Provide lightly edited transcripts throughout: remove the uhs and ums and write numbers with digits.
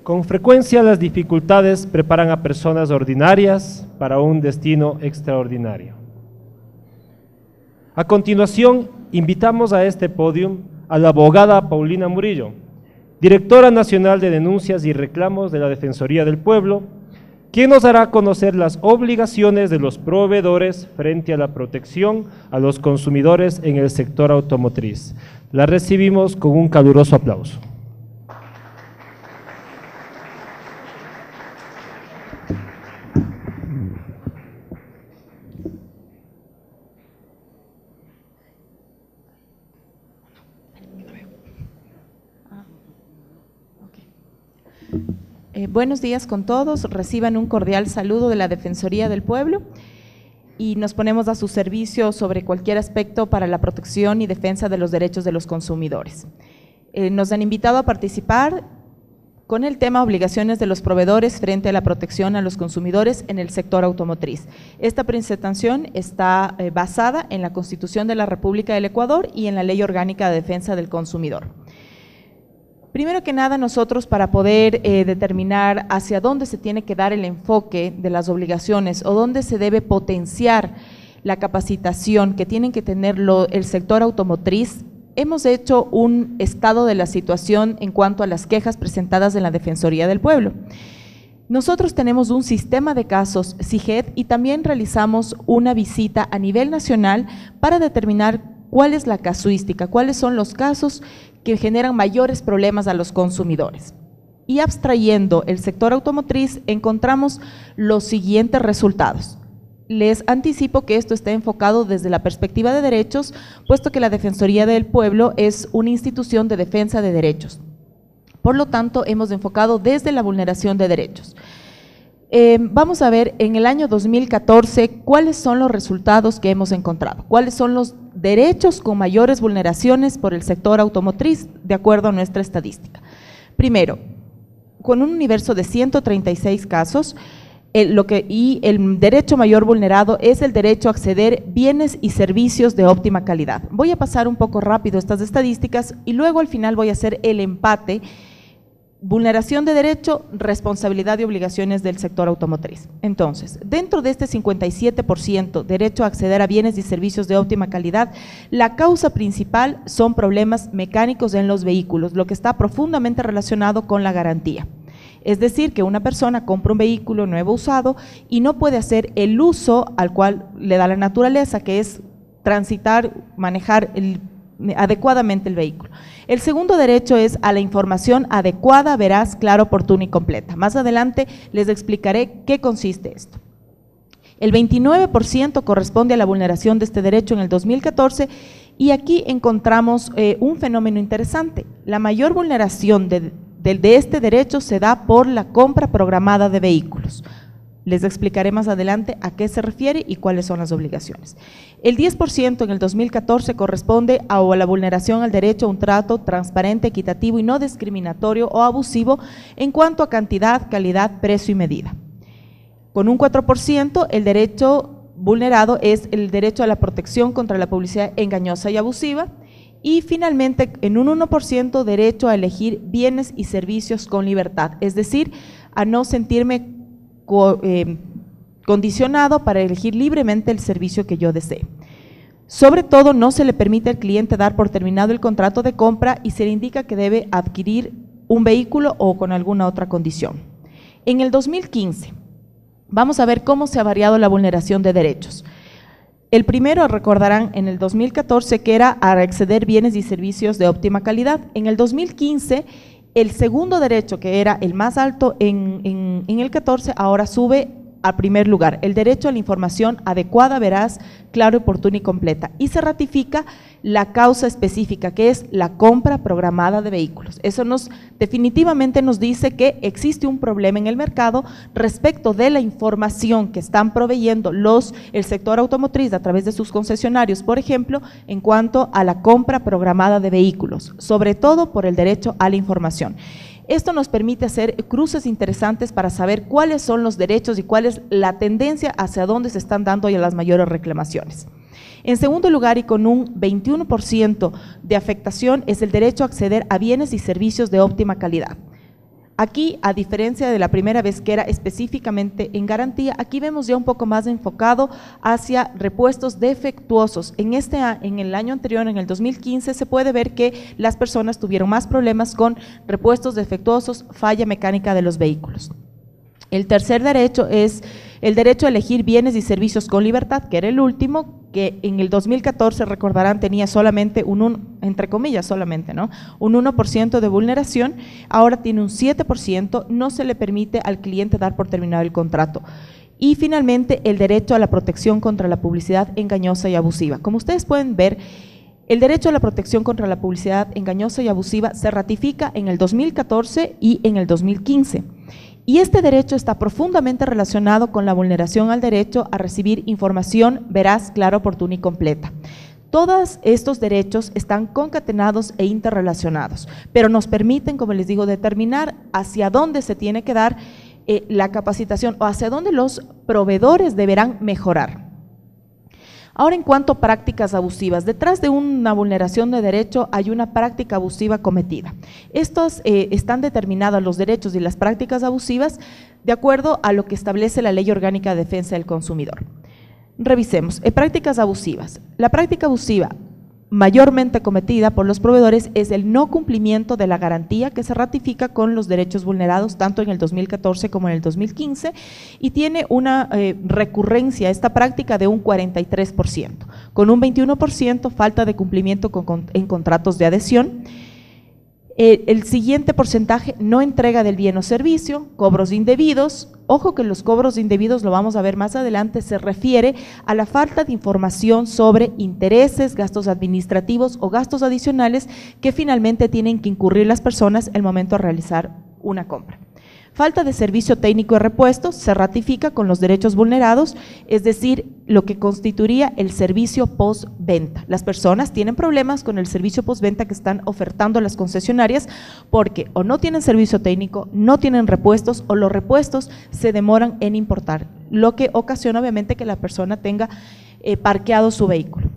Con frecuencia las dificultades preparan a personas ordinarias para un destino extraordinario. A continuación, invitamos a este podium a la abogada Paulina Murillo, directora nacional de denuncias y reclamos de la Defensoría del Pueblo, quien nos hará conocer las obligaciones de los proveedores frente a la protección a los consumidores en el sector automotriz. La recibimos con un caluroso aplauso. Buenos días con todos, reciban un cordial saludo de la Defensoría del Pueblo y nos ponemos a su servicio sobre cualquier aspecto para la protección y defensa de los derechos de los consumidores. Nos han invitado a participar con el tema obligaciones de los proveedores frente a la protección a los consumidores en el sector automotriz. Esta presentación está basada en la Constitución de la República del Ecuador y en la Ley Orgánica de Defensa del Consumidor. Primero que nada, nosotros para poder determinar hacia dónde se tiene que dar el enfoque de las obligaciones o dónde se debe potenciar la capacitación que tienen que tener el sector automotriz, hemos hecho un estado de la situación en cuanto a las quejas presentadas en la Defensoría del Pueblo. Nosotros tenemos un sistema de casos SIGED y también realizamos una visita a nivel nacional para determinar cuál es la casuística, cuáles son los casos que generan mayores problemas a los consumidores. Y abstrayendo el sector automotriz, encontramos los siguientes resultados. Les anticipo que esto está enfocado desde la perspectiva de derechos, puesto que la Defensoría del Pueblo es una institución de defensa de derechos. Por lo tanto, hemos enfocado desde la vulneración de derechos. Vamos a ver en el año 2014 cuáles son los resultados que hemos encontrado, cuáles son los derechos con mayores vulneraciones por el sector automotriz de acuerdo a nuestra estadística. Primero, con un universo de 136 casos, el derecho mayor vulnerado es el derecho a acceder bienes y servicios de óptima calidad. Voy a pasar un poco rápido estas estadísticas y luego al final voy a hacer el empate. Vulneración de derecho, responsabilidad y obligaciones del sector automotriz. Entonces, dentro de este 57% derecho a acceder a bienes y servicios de óptima calidad, la causa principal son problemas mecánicos en los vehículos, lo que está profundamente relacionado con la garantía. Es decir, que una persona compra un vehículo nuevo usado y no puede hacer el uso al cual le da la naturaleza, que es transitar, manejar adecuadamente el vehículo. El segundo derecho es a la información adecuada, veraz, clara, oportuna y completa. Más adelante les explicaré qué consiste esto. El 29% corresponde a la vulneración de este derecho en el 2014 y aquí encontramos un fenómeno interesante. La mayor vulneración de este derecho se da por la compra programada de vehículos. Les explicaré más adelante a qué se refiere y cuáles son las obligaciones. El 10% en el 2014 corresponde a la vulneración al derecho a un trato transparente, equitativo y no discriminatorio o abusivo en cuanto a cantidad, calidad, precio y medida. Con un 4%, el derecho vulnerado es el derecho a la protección contra la publicidad engañosa y abusiva. Y finalmente, en un 1%, derecho a elegir bienes y servicios con libertad, es decir, a no sentirme condicionado para elegir libremente el servicio que yo desee. Sobre todo, no se le permite al cliente dar por terminado el contrato de compra y se le indica que debe adquirir un vehículo o con alguna otra condición. En el 2015, vamos a ver cómo se ha variado la vulneración de derechos. El primero, recordarán, en el 2014 que era a acceder bienes y servicios de óptima calidad. En el 2015, el segundo derecho, que era el más alto en el 14, ahora sube a primer lugar, el derecho a la información adecuada, veraz, clara, oportuna y completa. Y se ratifica la causa específica, que es la compra programada de vehículos. Eso definitivamente nos dice que existe un problema en el mercado respecto de la información que están proveyendo el sector automotriz a través de sus concesionarios, por ejemplo, en cuanto a la compra programada de vehículos, sobre todo por el derecho a la información. Esto nos permite hacer cruces interesantes para saber cuáles son los derechos y cuál es la tendencia hacia dónde se están dando ya las mayores reclamaciones. En segundo lugar, y con un 21% de afectación, es el derecho a acceder a bienes y servicios de óptima calidad. Aquí, a diferencia de la primera vez que era específicamente en garantía, aquí vemos ya un poco más enfocado hacia repuestos defectuosos. En el año anterior, en el 2015, se puede ver que las personas tuvieron más problemas con repuestos defectuosos, falla mecánica de los vehículos. El tercer derecho es el derecho a elegir bienes y servicios con libertad, que era el último, que en el 2014, recordarán, tenía solamente entre comillas solamente, ¿no? Un 1% de vulneración, ahora tiene un 7%, no se le permite al cliente dar por terminado el contrato. Y finalmente, el derecho a la protección contra la publicidad engañosa y abusiva. Como ustedes pueden ver, el derecho a la protección contra la publicidad engañosa y abusiva se ratifica en el 2014 y en el 2015. Y este derecho está profundamente relacionado con la vulneración al derecho a recibir información veraz, clara, oportuna y completa. Todos estos derechos están concatenados e interrelacionados, pero nos permiten, como les digo, determinar hacia dónde se tiene que dar la capacitación o hacia dónde los proveedores deberán mejorar. Ahora, en cuanto a prácticas abusivas, detrás de una vulneración de derecho hay una práctica abusiva cometida. Estos están determinados los derechos y las prácticas abusivas de acuerdo a lo que establece la Ley Orgánica de Defensa del Consumidor. Revisemos, prácticas abusivas. La práctica abusiva mayormente cometida por los proveedores es el no cumplimiento de la garantía que se ratifica con los derechos vulnerados tanto en el 2014 como en el 2015 y tiene una recurrencia esta práctica de un 43%, con un 21% falta de cumplimiento en contratos de adhesión. El siguiente porcentaje, no entrega del bien o servicio, cobros indebidos. Ojo que los cobros indebidos, lo vamos a ver más adelante, se refiere a la falta de información sobre intereses, gastos administrativos o gastos adicionales que finalmente tienen que incurrir las personas al momento de realizar una compra. Falta de servicio técnico de repuestos se ratifica con los derechos vulnerados, es decir, lo que constituiría el servicio postventa. Las personas tienen problemas con el servicio postventa que están ofertando las concesionarias porque o no tienen servicio técnico, no tienen repuestos o los repuestos se demoran en importar, lo que ocasiona obviamente que la persona tenga parqueado su vehículo.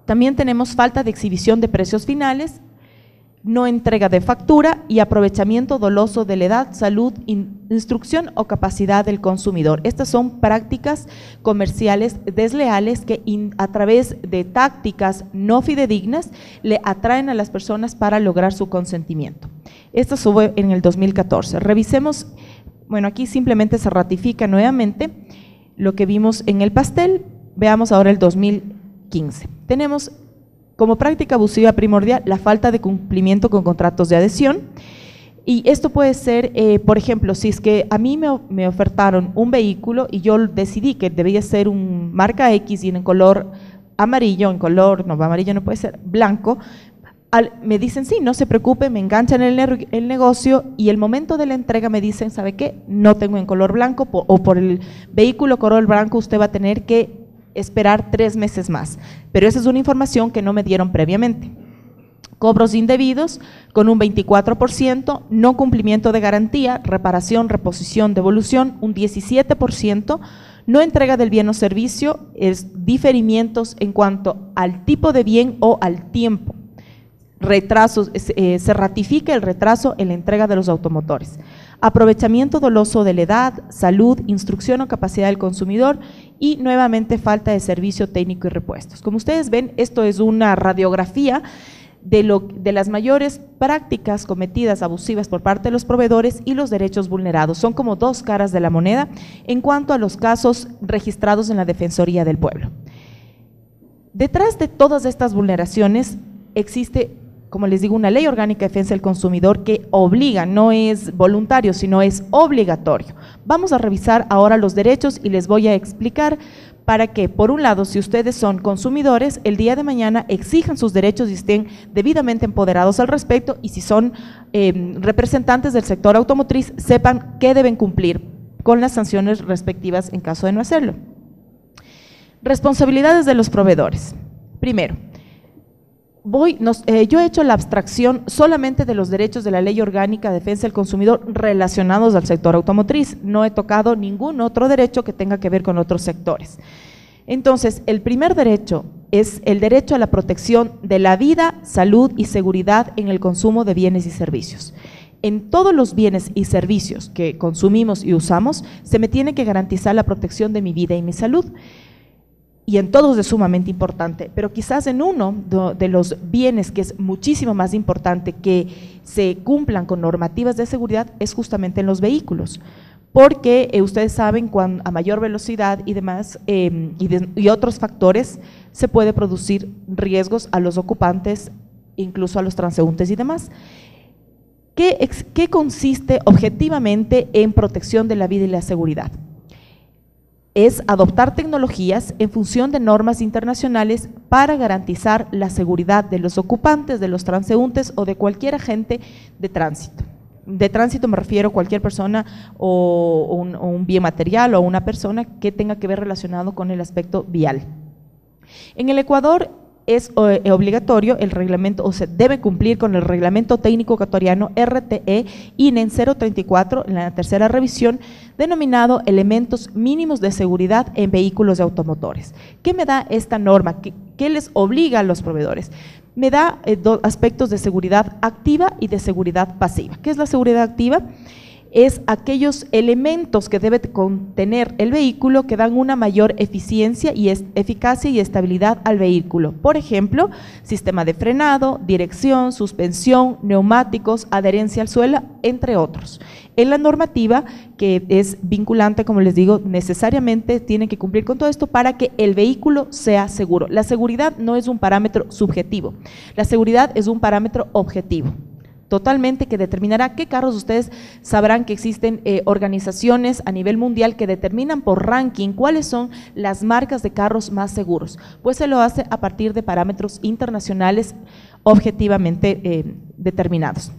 También tenemos falta de exhibición de precios finales, no entrega de factura y aprovechamiento doloso de la edad, salud, instrucción o capacidad del consumidor. Estas son prácticas comerciales desleales que a través de tácticas no fidedignas le atraen a las personas para lograr su consentimiento. Esto sube en el 2014. Revisemos, bueno, aquí simplemente se ratifica nuevamente lo que vimos en el pastel. Veamos ahora el 2015. Tenemos como práctica abusiva primordial la falta de cumplimiento con contratos de adhesión y esto puede ser, por ejemplo, si es que a mí me ofertaron un vehículo y yo decidí que debía ser un marca X y en color amarillo, amarillo no puede ser, blanco, me dicen sí, no se preocupe, me enganchan el negocio y el momento de la entrega me dicen, ¿sabe qué? No tengo en color blanco o por el vehículo color blanco usted va a tener que esperar 3 meses más, pero esa es una información que no me dieron previamente. Cobros indebidos con un 24%, no cumplimiento de garantía, reparación, reposición, devolución, un 17%, no entrega del bien o servicio, es diferimientos en cuanto al tipo de bien o al tiempo. Retrasos, se ratifica el retraso en la entrega de los automotores. Aprovechamiento doloso de la edad, salud, instrucción o capacidad del consumidor y nuevamente falta de servicio técnico y repuestos. Como ustedes ven, esto es una radiografía de las mayores prácticas cometidas abusivas por parte de los proveedores y los derechos vulnerados. Son como dos caras de la moneda en cuanto a los casos registrados en la Defensoría del Pueblo. Detrás de todas estas vulneraciones existe, como les digo, una ley orgánica de defensa del consumidor que obliga, no es voluntario, sino es obligatorio. Vamos a revisar ahora los derechos y les voy a explicar para que, por un lado, si ustedes son consumidores, el día de mañana exijan sus derechos y estén debidamente empoderados al respecto, y si son representantes del sector automotriz, sepan qué deben cumplir con las sanciones respectivas en caso de no hacerlo. Responsabilidades de los proveedores. Primero, yo he hecho la abstracción solamente de los derechos de la Ley Orgánica de Defensa del Consumidor relacionados al sector automotriz, no he tocado ningún otro derecho que tenga que ver con otros sectores. Entonces, el primer derecho es el derecho a la protección de la vida, salud y seguridad en el consumo de bienes y servicios. En todos los bienes y servicios que consumimos y usamos, se me tiene que garantizar la protección de mi vida y mi salud. Y en todos es sumamente importante, pero quizás en uno de los bienes que es muchísimo más importante que se cumplan con normativas de seguridad es justamente en los vehículos, porque ustedes saben cuando a mayor velocidad y demás y otros factores se puede producir riesgos a los ocupantes, incluso a los transeúntes y demás. ¿Qué consiste objetivamente en protección de la vida y la seguridad? Es adoptar tecnologías en función de normas internacionales para garantizar la seguridad de los ocupantes, de los transeúntes o de cualquier agente de tránsito. De tránsito me refiero a cualquier persona o un bien material o una persona que tenga que ver relacionado con el aspecto vial. En el Ecuador es obligatorio el reglamento, o se debe cumplir con el reglamento técnico ecuatoriano RTE INEN 034 en la tercera revisión, denominado elementos mínimos de seguridad en vehículos y automotores. ¿Qué me da esta norma? ¿Qué les obliga a los proveedores? Me da dos aspectos de seguridad activa y de seguridad pasiva. ¿Qué es la seguridad activa? Es aquellos elementos que debe contener el vehículo que dan una mayor eficiencia y eficacia y estabilidad al vehículo. Por ejemplo, sistema de frenado, dirección, suspensión, neumáticos, adherencia al suelo, entre otros. En la normativa, que es vinculante, como les digo, necesariamente tiene que cumplir con todo esto para que el vehículo sea seguro. La seguridad no es un parámetro subjetivo, la seguridad es un parámetro objetivo. Totalmente, que determinará qué carros. Ustedes sabrán que existen organizaciones a nivel mundial que determinan por ranking cuáles son las marcas de carros más seguros, pues se lo hace a partir de parámetros internacionales objetivamente determinados.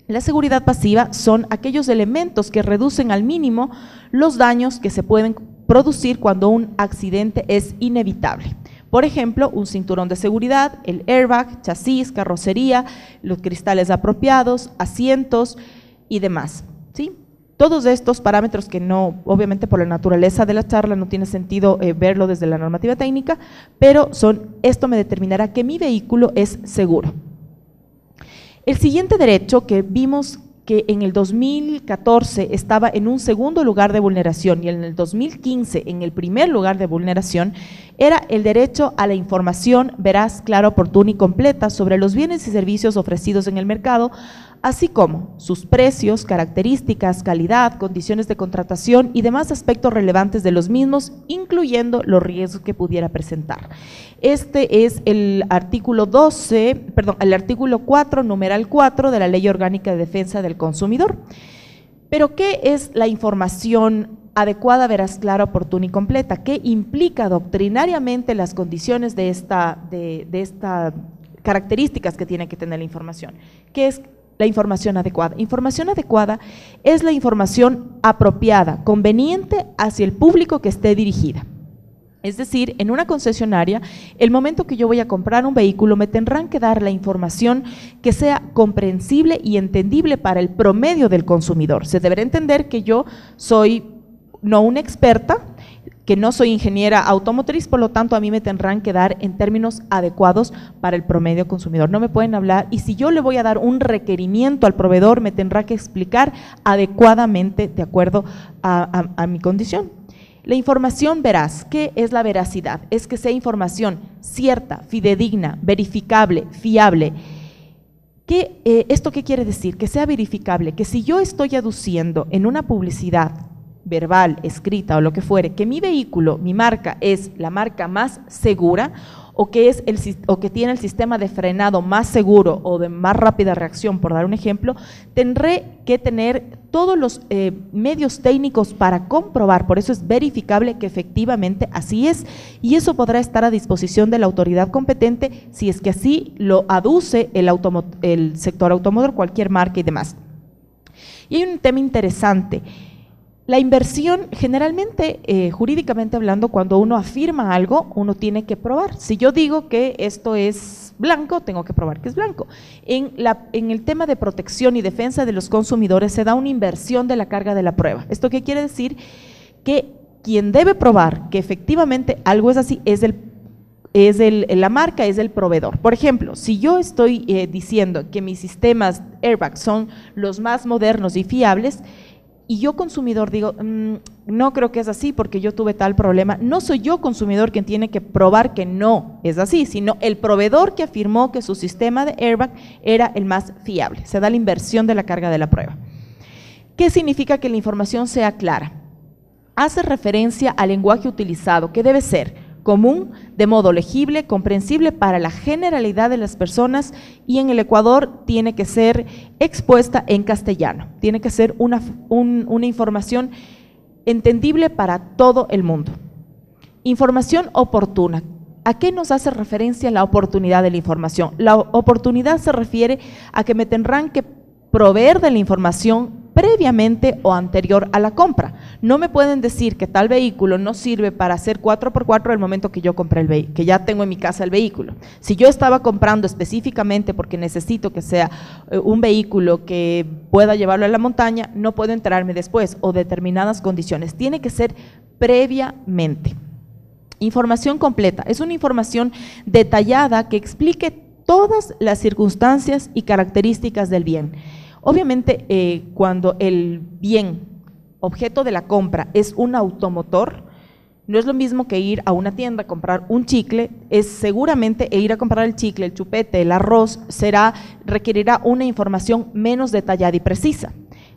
La seguridad pasiva son aquellos elementos que reducen al mínimo los daños que se pueden producir cuando un accidente es inevitable. Por ejemplo, un cinturón de seguridad, el airbag, chasis, carrocería, los cristales apropiados, asientos y demás, ¿sí? Todos estos parámetros que no, obviamente por la naturaleza de la charla no tiene sentido verlo desde la normativa técnica, pero esto me determinará que mi vehículo es seguro. El siguiente derecho que vimos que en el 2014 estaba en un segundo lugar de vulneración y en el 2015 en el primer lugar de vulneración, era el derecho a la información veraz, clara, oportuna y completa sobre los bienes y servicios ofrecidos en el mercado, así como sus precios, características, calidad, condiciones de contratación y demás aspectos relevantes de los mismos, incluyendo los riesgos que pudiera presentar. Este es el artículo 4, numeral 4 de la Ley Orgánica de Defensa del Consumidor. Pero, ¿qué es la información adecuada, veraz, clara, oportuna y completa? ¿Qué implica doctrinariamente las condiciones de esta características que tiene que tener la información? ¿Qué es la información adecuada? Información adecuada es la información apropiada, conveniente hacia el público que esté dirigida. Es decir, en una concesionaria, el momento que yo voy a comprar un vehículo, me tendrán que dar la información que sea comprensible y entendible para el promedio del consumidor. Se deberá entender que yo soy no una experta, que no soy ingeniera automotriz, por lo tanto a mí me tendrán que dar en términos adecuados para el promedio consumidor. No me pueden hablar, y si yo le voy a dar un requerimiento al proveedor, me tendrá que explicar adecuadamente de acuerdo a mi condición. La información veraz, ¿qué es la veracidad? Es que sea información cierta, fidedigna, verificable, fiable. ¿Esto qué quiere decir? Que sea verificable, que si yo estoy aduciendo en una publicidad verbal, escrita o lo que fuere, que mi vehículo, mi marca es la marca más segura o que tiene el sistema de frenado más seguro o de más rápida reacción, por dar un ejemplo, tendré que tener todos los medios técnicos para comprobar, por eso es verificable que efectivamente así es, y eso podrá estar a disposición de la autoridad competente si es que así lo aduce el sector automotor, cualquier marca y demás. Y hay un tema interesante. La inversión, generalmente, jurídicamente hablando, cuando uno afirma algo, uno tiene que probar. Si yo digo que esto es blanco, tengo que probar que es blanco. En el tema de protección y defensa de los consumidores se da una inversión de la carga de la prueba. ¿Esto qué quiere decir? Que quien debe probar que efectivamente algo es así es es la marca es el proveedor. Por ejemplo, si yo estoy diciendo que mis sistemas airbag son los más modernos y fiables, y yo consumidor digo, no creo que es así porque yo tuve tal problema, no soy yo consumidor quien tiene que probar que no es así, sino el proveedor que afirmó que su sistema de airbag era el más fiable. Se da la inversión de la carga de la prueba. ¿Qué significa que la información sea clara? Hace referencia al lenguaje utilizado, que debe ser común, de modo legible, comprensible para la generalidad de las personas, y en el Ecuador tiene que ser expuesta en castellano, tiene que ser una información entendible para todo el mundo. Información oportuna. ¿A qué nos hace referencia la oportunidad de la información? La oportunidad se refiere a que me tendrán que proveer de la información previamente o anterior a la compra. No me pueden decir que tal vehículo no sirve para hacer 4x4 el momento que yo compré el vehículo, que ya tengo en mi casa el vehículo. Si yo estaba comprando específicamente porque necesito que sea un vehículo que pueda llevarlo a la montaña, no puedo enterarme después o determinadas condiciones. Tiene que ser previamente. Información completa. Es una información detallada que explique todas las circunstancias y características del bien. Obviamente, cuando el bien objeto de la compra es un automotor, no es lo mismo que ir a una tienda a comprar un chicle, es seguramente ir a comprar el chicle, el chupete, el arroz, requerirá una información menos detallada y precisa.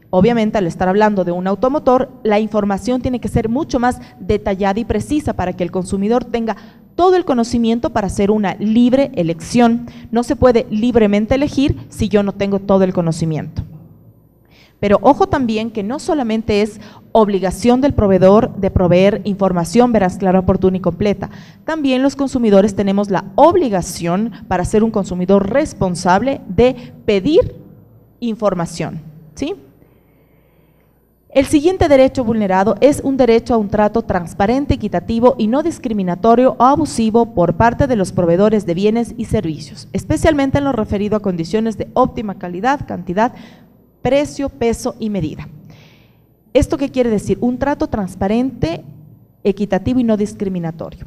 Obviamente, al estar hablando de un automotor, la información tiene que ser mucho más detallada y precisa para que el consumidor tenga todo el conocimiento para hacer una libre elección. No se puede libremente elegir si yo no tengo todo el conocimiento. Pero ojo también que no solamente es obligación del proveedor de proveer información veraz, clara, oportuna y completa. También los consumidores tenemos la obligación, para ser un consumidor responsable, de pedir información, ¿sí? El siguiente derecho vulnerado es un derecho a un trato transparente, equitativo y no discriminatorio o abusivo por parte de los proveedores de bienes y servicios, especialmente en lo referido a condiciones de óptima calidad, cantidad, precio, peso y medida. ¿Esto qué quiere decir? Un trato transparente, equitativo y no discriminatorio.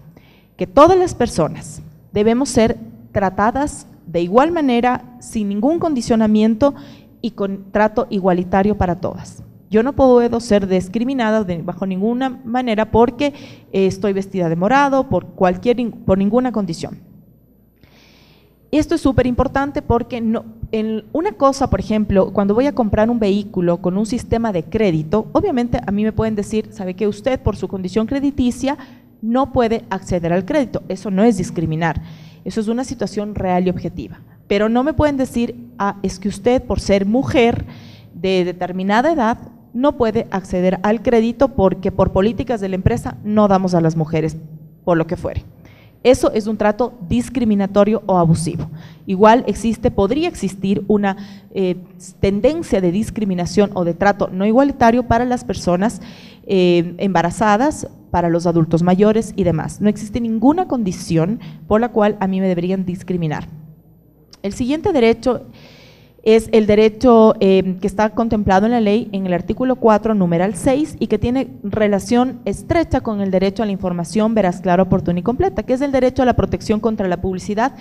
Que todas las personas debemos ser tratadas de igual manera, sin ningún condicionamiento y con trato igualitario para todas. Yo no puedo ser discriminada bajo ninguna manera porque estoy vestida de morado, por ninguna condición. Esto es súper importante porque una cosa, por ejemplo, cuando voy a comprar un vehículo con un sistema de crédito, obviamente a mí me pueden decir, ¿sabe que usted por su condición crediticia no puede acceder al crédito? Eso no es discriminar, eso es una situación real y objetiva. Pero no me pueden decir, es que usted por ser mujer de determinada edad no puede acceder al crédito porque por políticas de la empresa no damos a las mujeres, por lo que fuere. Eso es un trato discriminatorio o abusivo. Igual podría existir una tendencia de discriminación o de trato no igualitario para las personas embarazadas, para los adultos mayores y demás. No existe ninguna condición por la cual a mí me deberían discriminar. El siguiente derecho es el derecho que está contemplado en la ley en el artículo 4, numeral 6, y que tiene relación estrecha con el derecho a la información veraz, clara, oportuna y completa, que es el derecho a la protección contra la publicidad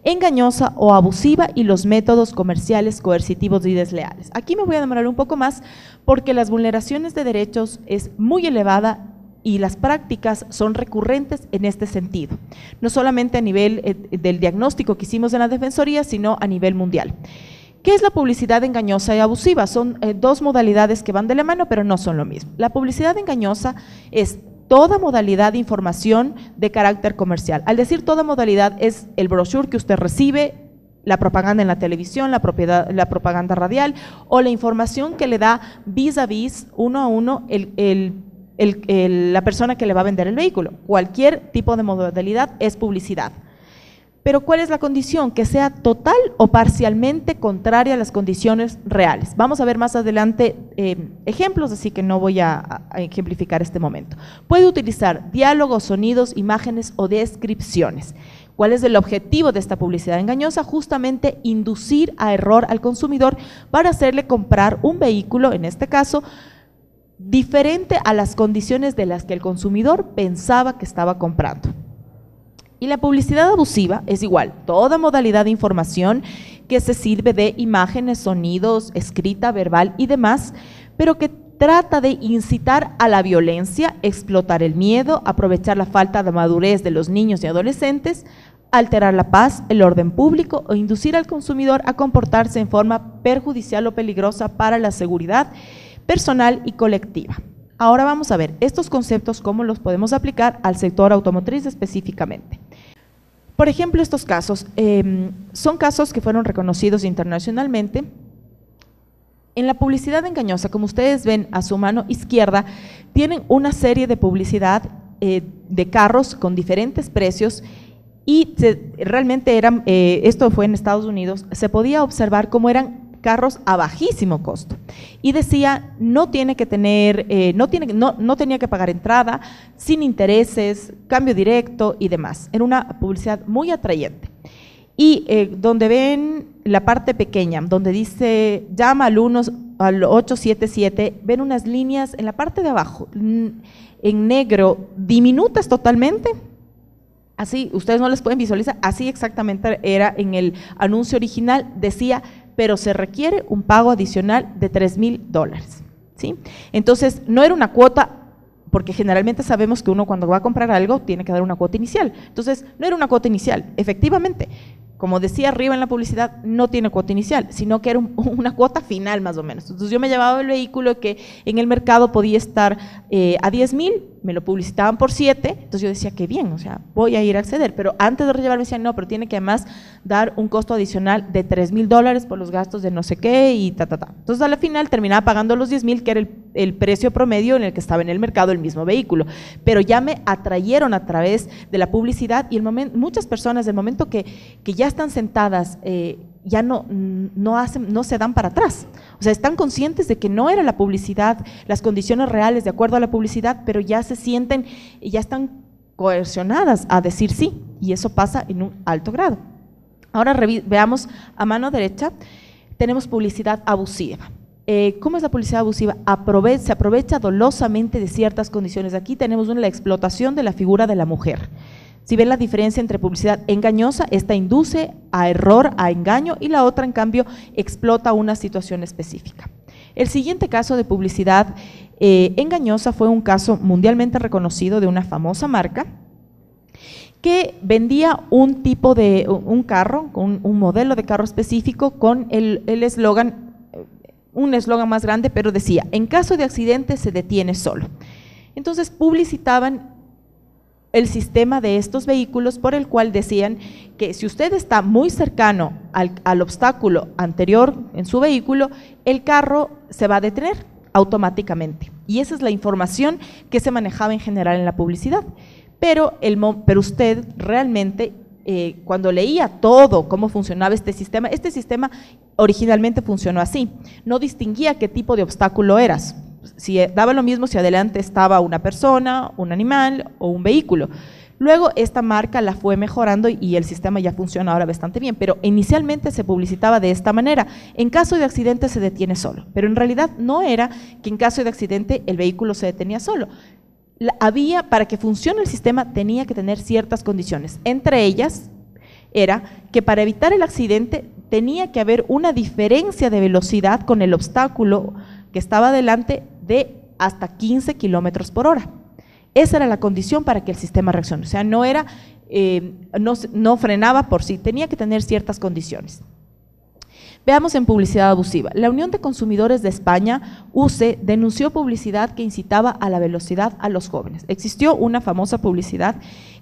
engañosa o abusiva y los métodos comerciales coercitivos y desleales. Aquí me voy a demorar un poco más porque las vulneraciones de derechos es muy elevada y las prácticas son recurrentes en este sentido, no solamente a nivel del diagnóstico que hicimos en la Defensoría, sino a nivel mundial. ¿Qué es la publicidad engañosa y abusiva? Son dos modalidades que van de la mano, pero no son lo mismo. La publicidad engañosa es toda modalidad de información de carácter comercial. Al decir toda modalidad, es el brochure que usted recibe, la propaganda en la televisión, la propaganda radial o la información que le da vis a vis, uno a uno, la persona que le va a vender el vehículo. Cualquier tipo de modalidad es publicidad. Pero ¿cuál es la condición? Que sea total o parcialmente contraria a las condiciones reales. Vamos a ver más adelante ejemplos, así que no voy a ejemplificar este momento. Puede utilizar diálogos, sonidos, imágenes o descripciones. ¿Cuál es el objetivo de esta publicidad engañosa? Justamente inducir a error al consumidor para hacerle comprar un vehículo, en este caso, diferente a las condiciones de las que el consumidor pensaba que estaba comprando. Y la publicidad abusiva es igual, toda modalidad de información que se sirve de imágenes, sonidos, escrita, verbal y demás, pero que trata de incitar a la violencia, explotar el miedo, aprovechar la falta de madurez de los niños y adolescentes, alterar la paz, el orden público o inducir al consumidor a comportarse en forma perjudicial o peligrosa para la seguridad personal y colectiva. Ahora vamos a ver estos conceptos, cómo los podemos aplicar al sector automotriz específicamente. Por ejemplo, estos casos son casos que fueron reconocidos internacionalmente. En la publicidad engañosa, como ustedes ven a su mano izquierda, tienen una serie de publicidad de carros con diferentes precios y realmente eran, esto fue en Estados Unidos, se podía observar cómo eran carros a bajísimo costo y decía no tiene que tener, no tenía que pagar entrada, sin intereses, cambio directo y demás. Era una publicidad muy atrayente. Y donde ven la parte pequeña, donde dice llama al 877, ven unas líneas en la parte de abajo, en negro, diminutas totalmente. Así, ustedes no les pueden visualizar, así exactamente era en el anuncio original, decía, pero se requiere un pago adicional de $3,000, ¿sí? Entonces, no era una cuota, porque generalmente sabemos que uno cuando va a comprar algo tiene que dar una cuota inicial. Entonces, no era una cuota inicial, efectivamente. Como decía arriba en la publicidad, no tiene cuota inicial, sino que era una cuota final más o menos. Entonces yo me llevaba el vehículo que en el mercado podía estar a 10,000, me lo publicitaban por 7, entonces yo decía, qué bien, o sea, voy a ir a acceder, pero antes de llevarme decían, no, pero tiene que además dar un costo adicional de $3,000 por los gastos de no sé qué y Entonces a la final terminaba pagando los 10,000, que era el precio promedio en el que estaba en el mercado el mismo vehículo, pero ya me atrayeron a través de la publicidad y muchas personas del momento que ya están sentadas, ya no se dan para atrás, o sea, están conscientes de que no era la publicidad, las condiciones reales de acuerdo a la publicidad, pero ya se sienten, ya están coercionadas a decir sí, y eso pasa en un alto grado. Ahora veamos a mano derecha, tenemos publicidad abusiva. ¿Cómo es la publicidad abusiva? Se aprovecha dolosamente de ciertas condiciones. Aquí tenemos la explotación de la figura de la mujer. Si ven la diferencia entre publicidad engañosa, esta induce a error, a engaño, y la otra, en cambio, explota una situación específica. El siguiente caso de publicidad engañosa fue un caso mundialmente reconocido de una famosa marca que vendía un tipo de un carro, un modelo de carro específico con el eslogan, un eslogan más grande, pero decía, en caso de accidente se detiene solo. Entonces publicitaban el sistema de estos vehículos por el cual decían que si usted está muy cercano al obstáculo anterior en su vehículo, el carro se va a detener automáticamente. Y esa es la información que se manejaba en general en la publicidad. Pero usted realmente, cuando leía todo cómo funcionaba este sistema originalmente funcionó así, no distinguía qué tipo de obstáculo eras. Si daba lo mismo si adelante estaba una persona, un animal o un vehículo. Luego esta marca la fue mejorando y el sistema ya funciona ahora bastante bien, pero inicialmente se publicitaba de esta manera, en caso de accidente se detiene solo, pero en realidad no era que en caso de accidente el vehículo se detenía solo. Para que funcione el sistema tenía que tener ciertas condiciones, entre ellas era que para evitar el accidente tenía que haber una diferencia de velocidad con el obstáculo que estaba delante de hasta 15 kilómetros por hora. Esa era la condición para que el sistema reaccione, o sea, no era, no frenaba por sí, tenía que tener ciertas condiciones. Veamos en publicidad abusiva. La Unión de Consumidores de España, UCE, denunció publicidad que incitaba a la velocidad a los jóvenes. Existió una famosa publicidad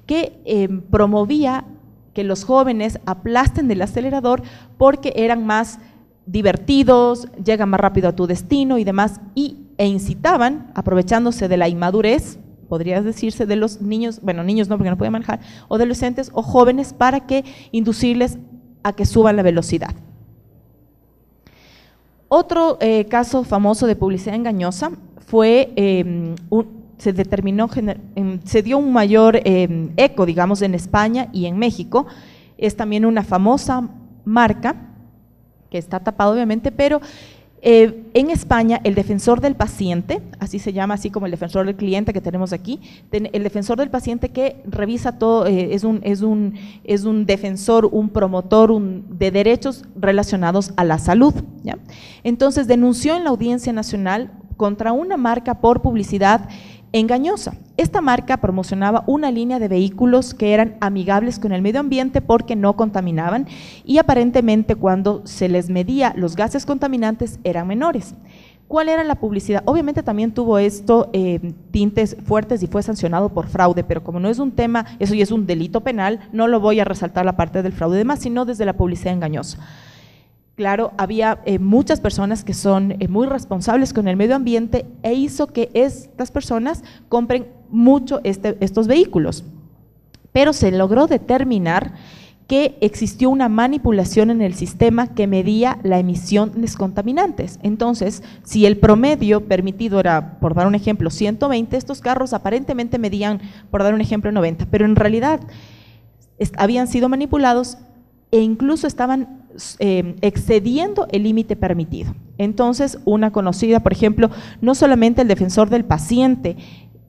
que promovía que los jóvenes aplasten del acelerador porque eran más divertidos, llegan más rápido a tu destino y demás, e incitaban, aprovechándose de la inmadurez, podría decirse, de los niños, bueno, niños no porque no pueden manejar, o adolescentes o jóvenes, para que inducirles a que suban la velocidad. Otro caso famoso de publicidad engañosa fue, se dio un mayor eco, digamos, en España y en México. Es también una famosa marca, que está tapado obviamente, pero En España, el defensor del paciente, así se llama, así como el defensor del cliente que tenemos aquí, el defensor del paciente que revisa todo, es un defensor, un promotor de derechos relacionados a la salud, ¿ya? Entonces, denunció en la Audiencia Nacional contra una marca por publicidad engañosa. Esta marca promocionaba una línea de vehículos que eran amigables con el medio ambiente porque no contaminaban y aparentemente cuando se les medía los gases contaminantes eran menores. ¿Cuál era la publicidad? Obviamente también tuvo esto tintes fuertes y fue sancionado por fraude, pero como no es un tema, eso ya es un delito penal, no lo voy a resaltar la parte del fraude y demás, sino desde la publicidad engañosa. Claro, había muchas personas que son muy responsables con el medio ambiente e hizo que estas personas compren mucho estos vehículos. Pero se logró determinar que existió una manipulación en el sistema que medía la emisión de contaminantes. Entonces, si el promedio permitido era, por dar un ejemplo, 120, estos carros aparentemente medían, por dar un ejemplo, 90, pero en realidad habían sido manipulados e incluso estaban excediendo el límite permitido. Entonces, una conocida, por ejemplo, no solamente el defensor del paciente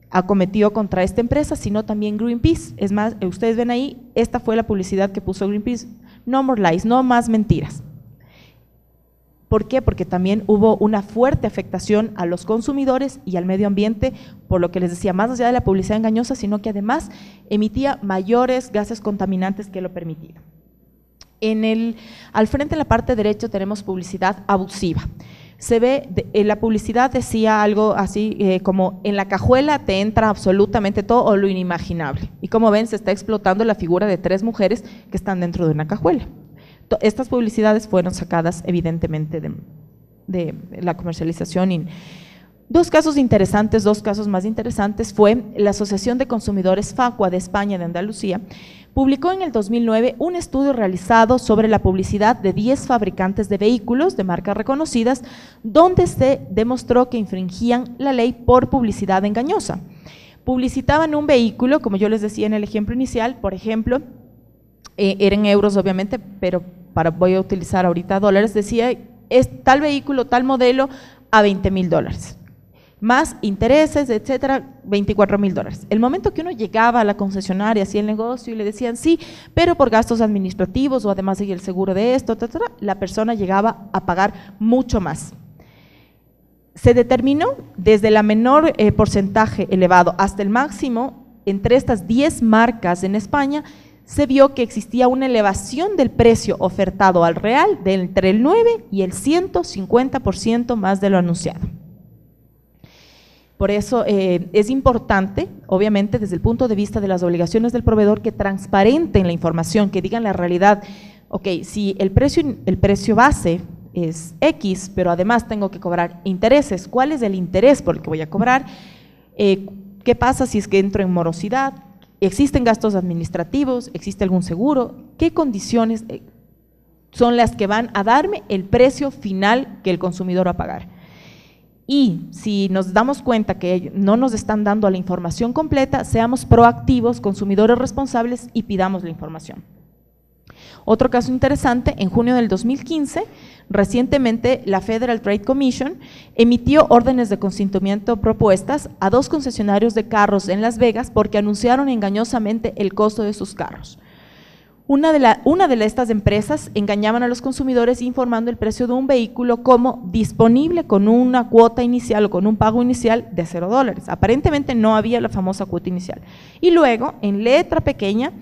acometió contra esta empresa, sino también Greenpeace. Es más, ustedes ven ahí, esta fue la publicidad que puso Greenpeace: no more lies, no más mentiras. ¿Por qué? Porque también hubo una fuerte afectación a los consumidores y al medio ambiente, por lo que les decía, más allá de la publicidad engañosa, sino que además emitía mayores gases contaminantes que lo permitido. Al frente, en la parte derecha, tenemos publicidad abusiva. Se ve, la publicidad decía algo así como: en la cajuela te entra absolutamente todo o lo inimaginable. Y como ven, se está explotando la figura de 3 mujeres que están dentro de una cajuela. Estas publicidades fueron sacadas evidentemente de la comercialización. Dos casos interesantes, dos casos más interesantes fue la Asociación de Consumidores Facua de España, de Andalucía, publicó en el 2009 un estudio realizado sobre la publicidad de 10 fabricantes de vehículos de marcas reconocidas, donde se demostró que infringían la ley por publicidad engañosa. Publicitaban un vehículo, como yo les decía en el ejemplo inicial, por ejemplo, eran euros obviamente, pero voy a utilizar ahorita dólares, decía: es tal vehículo, tal modelo, a $20,000. Más intereses, etcétera, $24,000. El momento que uno llegaba a la concesionaria, hacía el negocio y le decían sí, pero por gastos administrativos o además de el seguro de esto, etcétera, la persona llegaba a pagar mucho más. Se determinó desde la menor porcentaje elevado hasta el máximo, entre estas 10 marcas en España, se vio que existía una elevación del precio ofertado al real de entre el 9 y el 150% más de lo anunciado. Por eso es importante, obviamente, desde el punto de vista de las obligaciones del proveedor, que transparenten la información, que digan la realidad. Ok, si el precio base es X, pero además tengo que cobrar intereses, ¿cuál es el interés por el que voy a cobrar? ¿Qué pasa si es que entro en morosidad? ¿Existen gastos administrativos? ¿Existe algún seguro? ¿Qué condiciones son las que van a darme el precio final que el consumidor va a pagar? Y si nos damos cuenta que no nos están dando la información completa, seamos proactivos, consumidores responsables, y pidamos la información. Otro caso interesante: en junio del 2015, recientemente la Federal Trade Commission emitió órdenes de consentimiento propuestas a 2 concesionarios de carros en Las Vegas porque anunciaron engañosamente el costo de sus carros. Una de estas empresas engañaban a los consumidores informando el precio de un vehículo como disponible con una cuota inicial o con un pago inicial de $0. Aparentemente no había la famosa cuota inicial. Y luego, en letra pequeña,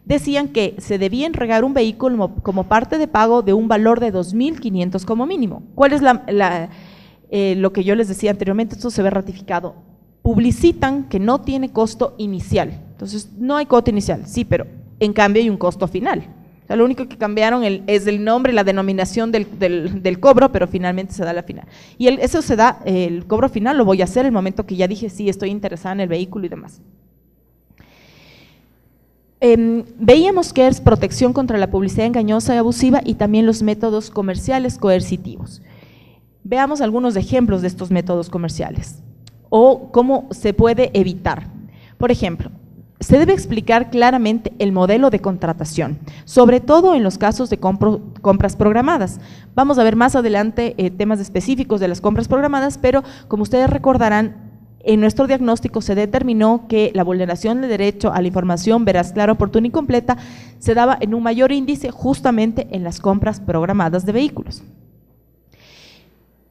decían que se debía entregar un vehículo como parte de pago de un valor de $2,500 como mínimo. ¿Cuál es lo que yo les decía anteriormente? Esto se ve ratificado. Publicitan que no tiene costo inicial. Entonces, no hay cuota inicial, sí, pero en cambio hay un costo final. O sea, lo único que cambiaron es el nombre, la denominación del cobro, pero finalmente se da la final. Y eso se da, el cobro final lo voy a hacer el momento que ya dije sí, estoy interesada en el vehículo y demás. Veíamos que es protección contra la publicidad engañosa y abusiva y también los métodos comerciales coercitivos. Veamos algunos ejemplos de estos métodos comerciales o cómo se puede evitar. Por ejemplo, se debe explicar claramente el modelo de contratación, sobre todo en los casos de compras programadas. Vamos a ver más adelante temas específicos de las compras programadas, pero como ustedes recordarán, en nuestro diagnóstico se determinó que la vulneración del derecho a la información veraz, clara, oportuna y completa se daba en un mayor índice justamente en las compras programadas de vehículos.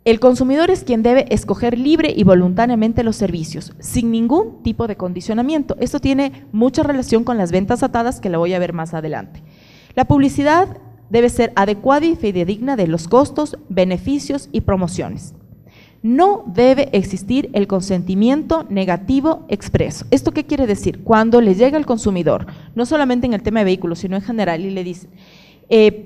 El consumidor es quien debe escoger libre y voluntariamente los servicios, sin ningún tipo de condicionamiento. Esto tiene mucha relación con las ventas atadas, que la voy a ver más adelante. La publicidad debe ser adecuada y fidedigna de los costos, beneficios y promociones. No debe existir el consentimiento negativo expreso. ¿Esto qué quiere decir? Cuando le llega al consumidor, no solamente en el tema de vehículos, sino en general, y le dice,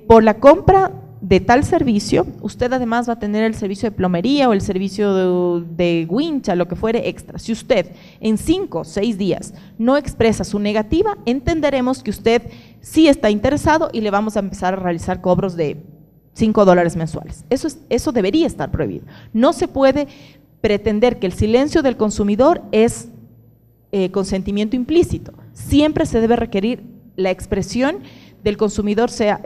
por la compra de tal servicio, usted además va a tener el servicio de plomería o el servicio de wincha, lo que fuere extra. Si usted en 5 o 6 días no expresa su negativa, entenderemos que usted sí está interesado y le vamos a empezar a realizar cobros de $5 mensuales. Eso debería estar prohibido. No se puede pretender que el silencio del consumidor es consentimiento implícito. Siempre se debe requerir la expresión del consumidor, sea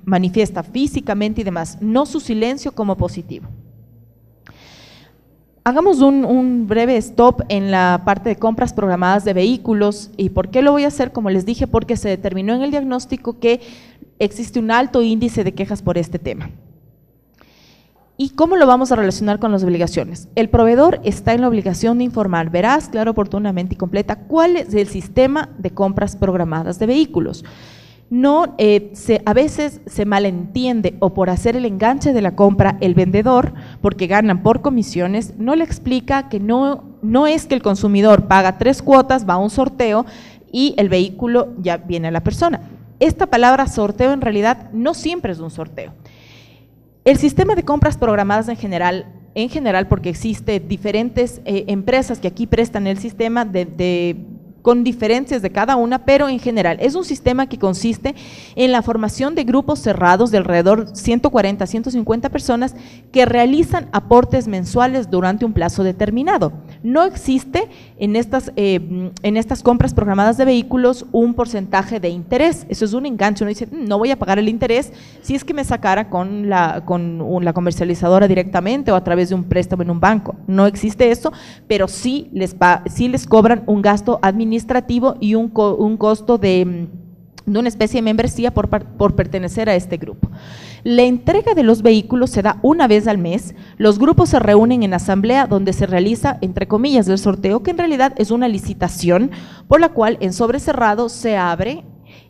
manifiesta físicamente y demás, no su silencio como positivo. Hagamos un breve stop en la parte de compras programadas de vehículos. ¿Y por qué lo voy a hacer? Como les dije, porque se determinó en el diagnóstico que existe un alto índice de quejas por este tema. ¿Y cómo lo vamos a relacionar con las obligaciones? El proveedor está en la obligación de informar veraz, clara, oportunamente y completa cuál es el sistema de compras programadas de vehículos. No, a veces se malentiende, o por hacer el enganche de la compra, el vendedor, porque ganan por comisiones, no le explica que no es que el consumidor paga 3 cuotas, va a un sorteo y el vehículo ya viene a la persona. Esta palabra sorteo en realidad no siempre es un sorteo. El sistema de compras programadas en general porque existe diferentes empresas que aquí prestan el sistema con diferencias de cada una, pero en general es un sistema que consiste en la formación de grupos cerrados de alrededor 140 a 150 personas que realizan aportes mensuales durante un plazo determinado. No existe en estas compras programadas de vehículos un porcentaje de interés. Eso es un enganche. Uno dice, no voy a pagar el interés si es que me sacara con la comercializadora directamente o a través de un préstamo en un banco. No existe eso, pero sí les cobran un gasto administrativo y un costo de una especie de membresía por pertenecer a este grupo. La entrega de los vehículos se da una vez al mes. Los grupos se reúnen en asamblea donde se realiza, entre comillas, el sorteo, que en realidad es una licitación por la cual en sobre cerrado se abre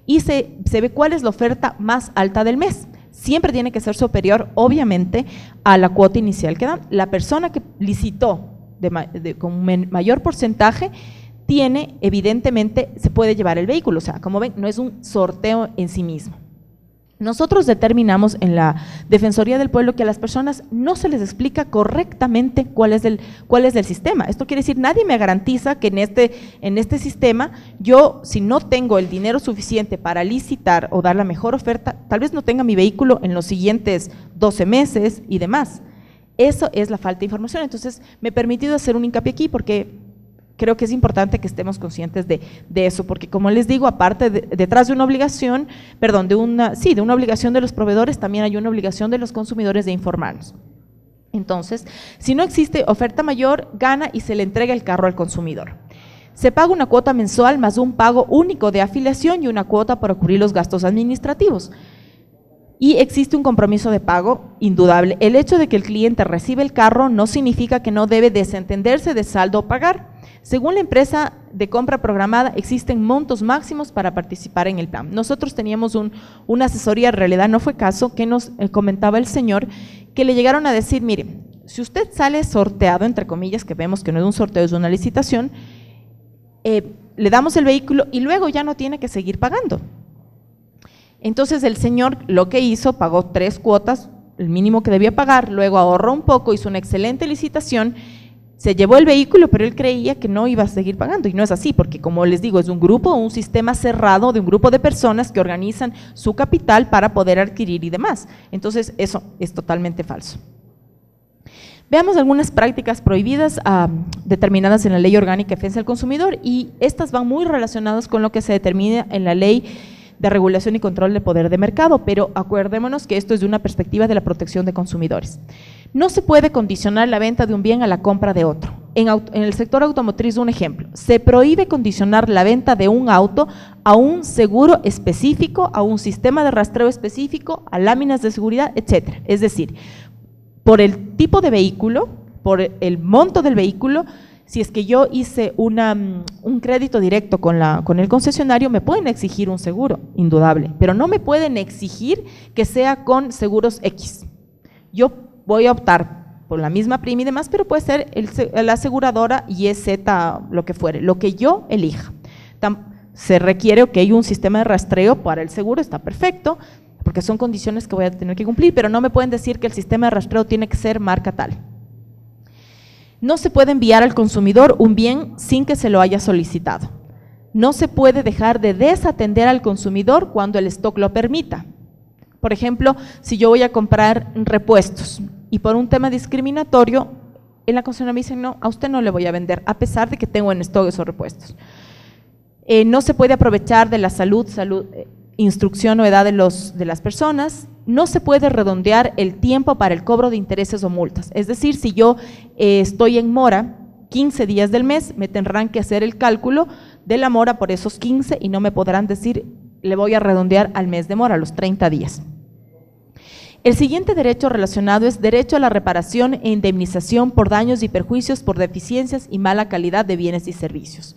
y se ve cuál es la oferta más alta del mes. Siempre tiene que ser superior, obviamente, a la cuota inicial que dan. La persona que licitó con mayor porcentaje tiene, evidentemente, se puede llevar el vehículo. O sea, como ven, no es un sorteo en sí mismo. Nosotros determinamos en la Defensoría del Pueblo que a las personas no se les explica correctamente cuál es el sistema. Esto quiere decir, nadie me garantiza que en este sistema yo, si no tengo el dinero suficiente para licitar o dar la mejor oferta, tal vez no tenga mi vehículo en los siguientes 12 meses y demás. Eso es la falta de información. Entonces, me he permitido hacer un hincapié aquí porque creo que es importante que estemos conscientes de eso, porque como les digo, aparte detrás de una obligación, de una obligación de los proveedores, también hay una obligación de los consumidores de informarnos. Entonces, si no existe oferta mayor, gana y se le entrega el carro al consumidor. Se paga una cuota mensual más un pago único de afiliación y una cuota para cubrir los gastos administrativos. Y existe un compromiso de pago indudable. El hecho de que el cliente recibe el carro no significa que no debe desentenderse de saldo o pagar. Según la empresa de compra programada, existen montos máximos para participar en el plan. Nosotros teníamos una asesoría, en realidad no fue caso, que nos comentaba el señor, que le llegaron a decir, mire, si usted sale sorteado, entre comillas, que vemos que no es un sorteo, es una licitación, le damos el vehículo y luego ya no tiene que seguir pagando. Entonces el señor lo que hizo, pagó 3 cuotas, el mínimo que debía pagar, luego ahorró un poco, hizo una excelente licitación, se llevó el vehículo, pero él creía que no iba a seguir pagando, y no es así, porque como les digo, es un grupo, un sistema cerrado de un grupo de personas que organizan su capital para poder adquirir y demás. Entonces eso es totalmente falso. Veamos algunas prácticas prohibidas determinadas en la Ley Orgánica de Defensa del Consumidor, y estas van muy relacionadas con lo que se determina en la Ley de Regulación y Control del Poder de Mercado, pero acuérdémonos que esto es de una perspectiva de la protección de consumidores. No se puede condicionar la venta de un bien a la compra de otro. En el sector automotriz, un ejemplo, se prohíbe condicionar la venta de un auto a un seguro específico, a un sistema de rastreo específico, a láminas de seguridad, etcétera. Es decir, por el tipo de vehículo, por el monto del vehículo, si es que yo hice un crédito directo con el concesionario, me pueden exigir un seguro, indudable, pero no me pueden exigir que sea con seguros X. Yo voy a optar por la misma prima y demás, pero puede ser la aseguradora YZ, lo que fuere, lo que yo elija. Se requiere que haya un sistema de rastreo para el seguro, está perfecto, porque son condiciones que voy a tener que cumplir, pero no me pueden decir que el sistema de rastreo tiene que ser marca tal. No se puede enviar al consumidor un bien sin que se lo haya solicitado. No se puede dejar de desatender al consumidor cuando el stock lo permita. Por ejemplo, si yo voy a comprar repuestos y por un tema discriminatorio, en la concesionaria me dicen, no, a usted no le voy a vender, a pesar de que tengo en stock esos repuestos. No se puede aprovechar de la instrucción o edad de las personas. No se puede redondear el tiempo para el cobro de intereses o multas. Es decir, si yo estoy en mora 15 días del mes, me tendrán que hacer el cálculo de la mora por esos 15 y no me podrán decir, le voy a redondear al mes de mora, a los 30 días. El siguiente derecho relacionado es derecho a la reparación e indemnización por daños y perjuicios por deficiencias y mala calidad de bienes y servicios.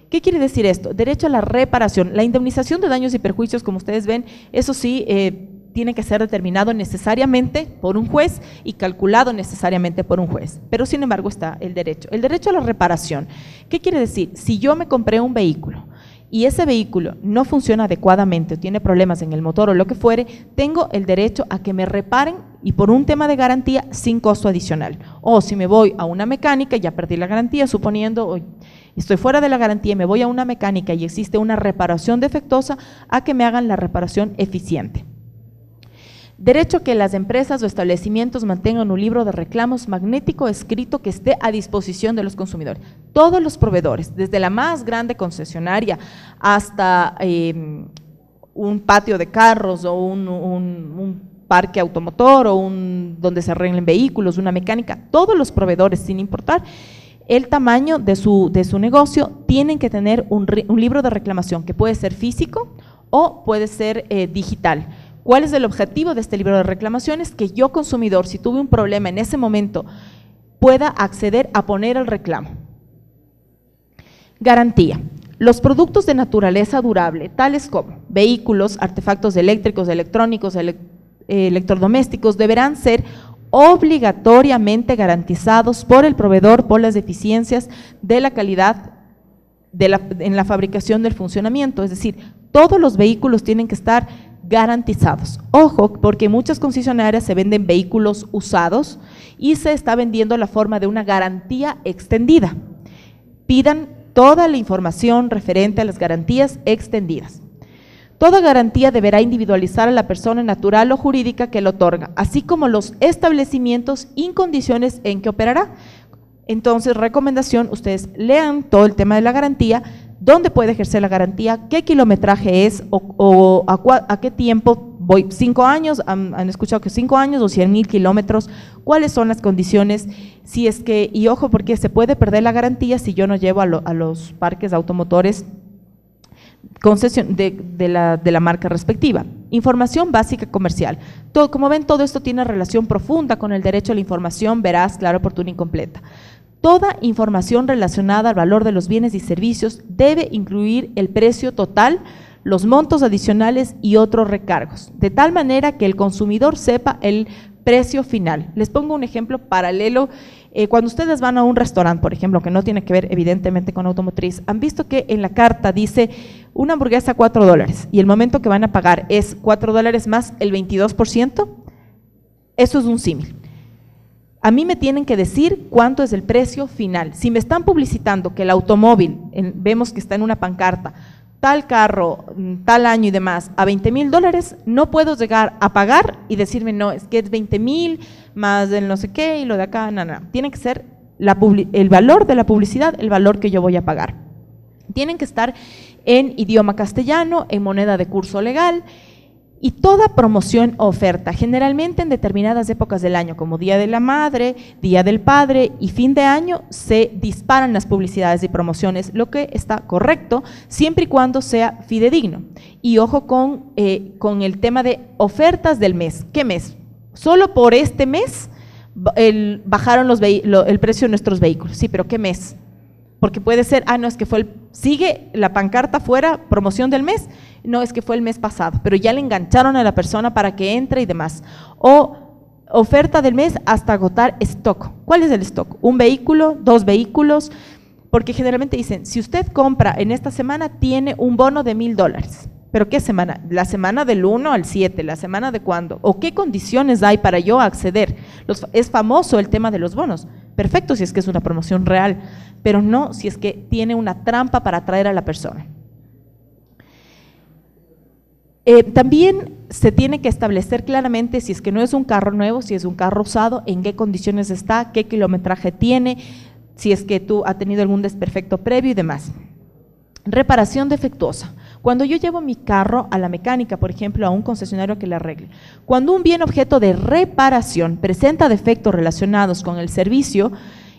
¿Qué quiere decir esto? Derecho a la reparación. La indemnización de daños y perjuicios, como ustedes ven, eso sí, tiene que ser determinado necesariamente por un juez y calculado necesariamente por un juez, pero sin embargo está el derecho. El derecho a la reparación, ¿qué quiere decir? Si yo me compré un vehículo y ese vehículo no funciona adecuadamente o tiene problemas en el motor o lo que fuere, tengo el derecho a que me reparen y por un tema de garantía sin costo adicional. O si me voy a una mecánica, ya perdí la garantía, suponiendo estoy fuera de la garantía y me voy a una mecánica y existe una reparación defectuosa, a que me hagan la reparación eficiente. Derecho a que las empresas o establecimientos mantengan un libro de reclamos magnético escrito que esté a disposición de los consumidores. Todos los proveedores, desde la más grande concesionaria hasta un patio de carros o un parque automotor o donde se arreglen vehículos, una mecánica, todos los proveedores, sin importar el tamaño de su negocio, tienen que tener un libro de reclamación que puede ser físico o puede ser digital. ¿Cuál es el objetivo de este libro de reclamaciones? Que yo, consumidor, si tuve un problema en ese momento, pueda acceder a poner el reclamo. Garantía. Los productos de naturaleza durable, tales como vehículos, artefactos eléctricos, electrónicos, electrodomésticos, deberán ser obligatoriamente garantizados por el proveedor por las deficiencias de la calidad en la fabricación del funcionamiento. Es decir, todos los vehículos tienen que estar garantizados. Ojo, porque muchas concesionarias se venden vehículos usados y se está vendiendo la forma de una garantía extendida. Pidan toda la información referente a las garantías extendidas. Toda garantía deberá individualizar a la persona natural o jurídica que lo otorga, así como los establecimientos y condiciones en que operará. Entonces, recomendación, ustedes lean todo el tema de la garantía, dónde puede ejercer la garantía, qué kilometraje es o a qué tiempo, voy 5 años, han escuchado que 5 años o 100,000 kilómetros, cuáles son las condiciones, si es que, y ojo porque se puede perder la garantía si yo no llevo a los parques automotores concesión de la marca respectiva. Información básica comercial. Como ven, todo esto tiene relación profunda con el derecho a la información veraz, clara, oportuna y completa. Toda información relacionada al valor de los bienes y servicios debe incluir el precio total, los montos adicionales y otros recargos, de tal manera que el consumidor sepa el precio final. Les pongo un ejemplo paralelo. Cuando ustedes van a un restaurante, por ejemplo, que no tiene que ver evidentemente con automotriz, han visto que en la carta dice una hamburguesa $4 y el momento que van a pagar es $4 más el 22%, eso es un símil. A mí me tienen que decir cuánto es el precio final. Si me están publicitando que el automóvil, vemos que está en una pancarta, tal carro, tal año y demás, a $20,000, no puedo llegar a pagar y decirme, no, es que es 20,000 más el no sé qué y lo de acá, no. Tiene que ser el valor de la publicidad, el valor que yo voy a pagar. Tienen que estar en idioma castellano, en moneda de curso legal, y toda promoción o oferta, generalmente en determinadas épocas del año, como Día de la Madre, Día del Padre y fin de año, se disparan las publicidades y promociones, lo que está correcto, siempre y cuando sea fidedigno. Y ojo con el tema de ofertas del mes. ¿Qué mes? Solo por este mes bajaron el precio de nuestros vehículos. Sí, pero ¿qué mes? Porque puede ser, no, es que sigue la pancarta fuera, promoción del mes, no, es que fue el mes pasado, pero ya le engancharon a la persona para que entre y demás. O oferta del mes hasta agotar stock. ¿Cuál es el stock? ¿Un vehículo? ¿2 vehículos? Porque generalmente dicen, si usted compra en esta semana, tiene un bono de $1,000. ¿Pero qué semana? ¿La semana del 1 al 7? ¿La semana de cuándo? ¿O qué condiciones hay para yo acceder? Es famoso el tema de los bonos. Perfecto si es que es una promoción real, pero no si es que tiene una trampa para atraer a la persona. También se tiene que establecer claramente si es que no es un carro nuevo, si es un carro usado, en qué condiciones está, qué kilometraje tiene, si es que tú has tenido algún desperfecto previo y demás. Reparación defectuosa. Cuando yo llevo mi carro a la mecánica, por ejemplo, a un concesionario que le arregle, cuando un bien objeto de reparación presenta defectos relacionados con el servicio,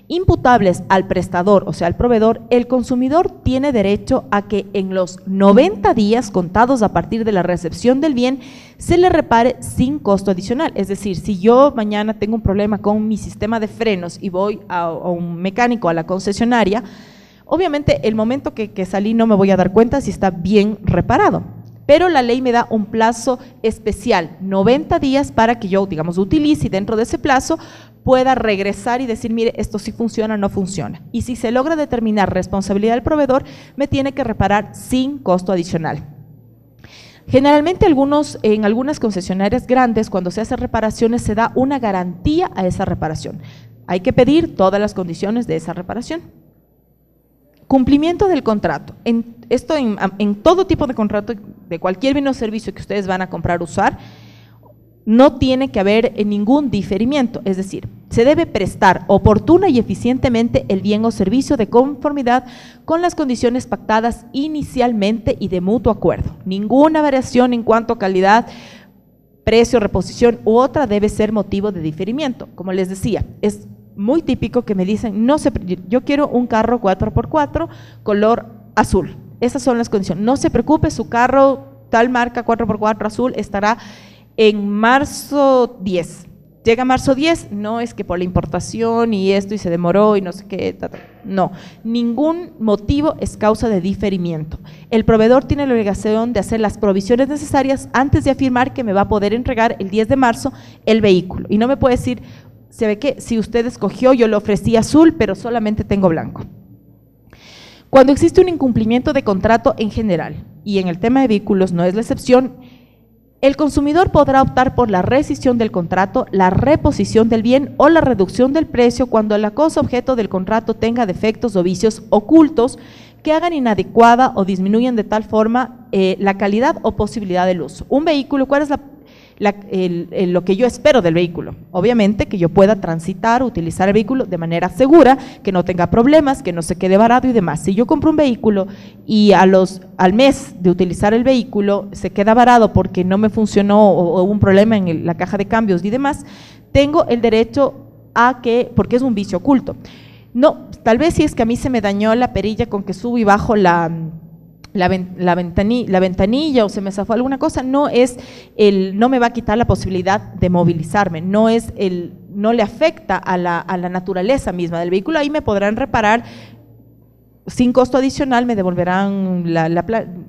imputables al prestador, o sea, al proveedor, el consumidor tiene derecho a que en los 90 días contados a partir de la recepción del bien se le repare sin costo adicional. Es decir, si yo mañana tengo un problema con mi sistema de frenos y voy a un mecánico, a la concesionaria, obviamente el momento que salí no me voy a dar cuenta si está bien reparado, pero la ley me da un plazo especial, 90 días para que yo, digamos, utilice y dentro de ese plazo pueda regresar y decir, mire, esto sí funciona o no funciona. Y si se logra determinar responsabilidad del proveedor, me tiene que reparar sin costo adicional. Generalmente en algunas concesionarias grandes, cuando se hacen reparaciones, se da una garantía a esa reparación. Hay que pedir todas las condiciones de esa reparación. Cumplimiento del contrato. En todo tipo de contrato, de cualquier bien o servicio que ustedes van a comprar o usar, no tiene que haber ningún diferimiento, es decir, se debe prestar oportuna y eficientemente el bien o servicio de conformidad con las condiciones pactadas inicialmente y de mutuo acuerdo. Ninguna variación en cuanto a calidad, precio, reposición u otra debe ser motivo de diferimiento. Como les decía, es muy típico que me dicen, yo quiero un carro 4x4 color azul. Esas son las condiciones. No se preocupe, su carro tal marca 4x4 azul estará en marzo 10. Llega marzo 10, no es que por la importación y esto y se demoró y no sé qué, no, ningún motivo es causa de diferimiento. El proveedor tiene la obligación de hacer las provisiones necesarias antes de afirmar que me va a poder entregar el 10 de marzo el vehículo. Y no me puede decir, se ve que si usted escogió, yo le ofrecí azul, pero solamente tengo blanco. Cuando existe un incumplimiento de contrato en general, y en el tema de vehículos no es la excepción, el consumidor podrá optar por la rescisión del contrato, la reposición del bien o la reducción del precio cuando la cosa objeto del contrato tenga defectos o vicios ocultos que hagan inadecuada o disminuyan de tal forma la calidad o posibilidad del uso. Un vehículo, ¿cuál es lo que yo espero del vehículo? Obviamente que yo pueda transitar, utilizar el vehículo de manera segura, que no tenga problemas, que no se quede varado y demás. Si yo compro un vehículo y al mes de utilizar el vehículo se queda varado porque no me funcionó o hubo un problema en la caja de cambios y demás, tengo el derecho porque es un vicio oculto. No, tal vez si es que a mí se me dañó la perilla con que subo y bajo la ventanilla o se me zafó alguna cosa, no me va a quitar la posibilidad de movilizarme, no le afecta a la naturaleza misma del vehículo. Ahí me podrán reparar sin costo adicional, me devolverán